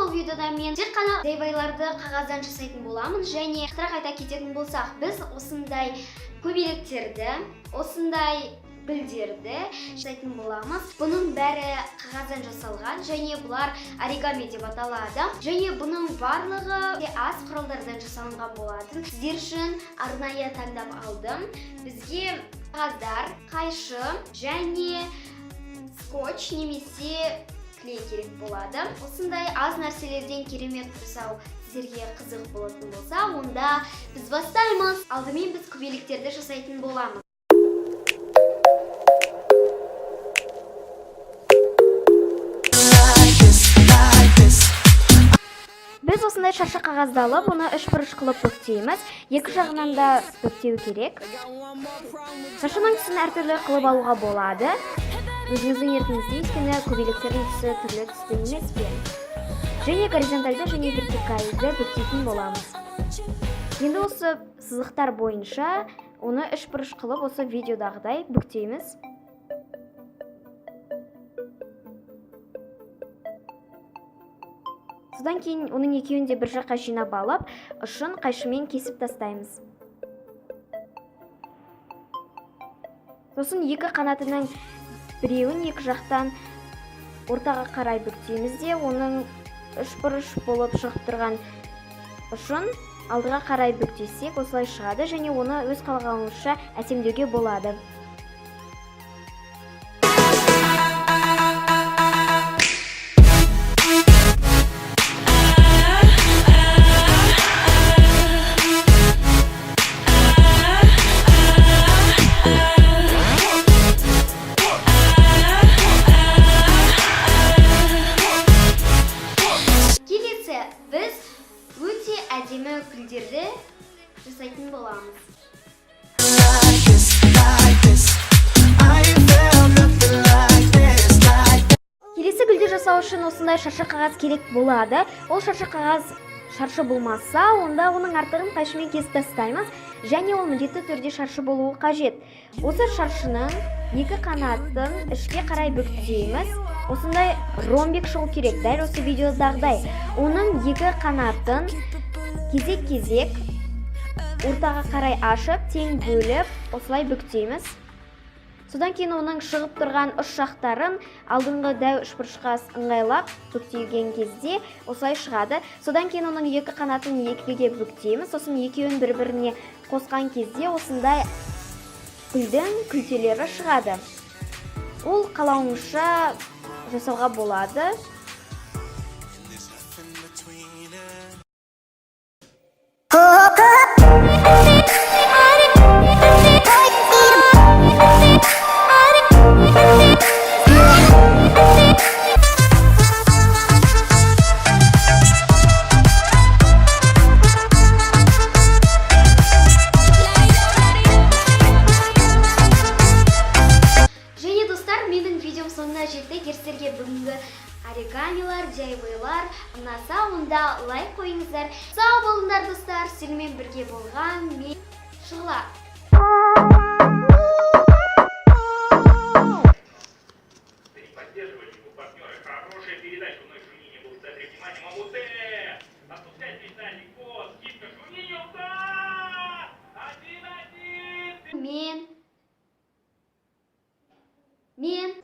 бұл видеода мен тек қана DIY-ларды қағаздан жасайтын боламын. Және қысқарақ айта кететін болсақ, біз осындай көбелектерді, осындай гүлдерді жасайтын боламыз. Бұның бәрі қағаздан жасалған және бұлар оригами деп аталады. Және бұның барлығы аз құралдардан жасалынған болатын. Сіздер үшін арнайы таңдап алдым. Бізге қағаздар, қайшы және скотч немесе клей керек болады. Осындай аз нәрселерден керемет жасау сіздерге қызық болатын болса, онда біз бастаймыз. Алдымен біз көбелектерді жасайтын боламыз. Біз осындай шаршы қағазды алып, оны үш бұрыш қылып бүктейміз. Екі жағынан да бүктеу керек. Шаршының түсін әртүрлі қылып алуға болады. Өзіңіздің еркіңізде, өйткені көбелектердің түсі түрлі түсті емес пе. Және горизонтальды және вертикальды бүктейтін боламыз. Енді осы сызықтар бойынша оны үш бұрыш қылып осы видеодағыдай бүктейміз. Содан кейін оның екеуін де бір жаққа жинап алып, ұшын қайшымен кесіп тастаймыз. Сосын екі қанатының біреуін екі жақтан ортаға қарай бүктейміз де, оның үш бұрыш болып шығып тұрған ұшын алдыға қарай бүктесек, осылай шығады және оны өз қалағаныңызша әсемдеуге болады. Біз өте әдемі гүлдерді жасайтын боламыз. Келесі гүлді жасау үшін осындай шаршы қағаз керек болады. Ол шаршы қағаз шаршы болмаса, онда оның артығын қайшымен кесіп тастаймыз. Және ол міндетті түрде шаршы болуы қажет. Осы шаршының екі қанатын ішке қарай бүктейміз. Осындай ромбик шығу керек, дәл осы видеодағыдай. Оның екі қанатын кезек-кезек ортаға қарай ашып, тең бөліп, осылай бүктейміз. Содан кейін оның шығып тұрған ұш жақтарын алдыңғы дәу үшбұрышқа ыңғайлап бүктеген кезде осылай шығады. Содан кейін оның екі қанатын екіге бүктейміз. Сосын екеуін бір-біріне қосқан кезде осындай гүлдің күлтелері шығады. Ол қалауыңызша жасауға болады. Соңына жетті. Егер бүгінгі оригамилар, DIY-лар ұнаса, онда лайк қойыңыздар. Сау болыңдар достар, сіздермен бірге болған мен Шұғла. Мен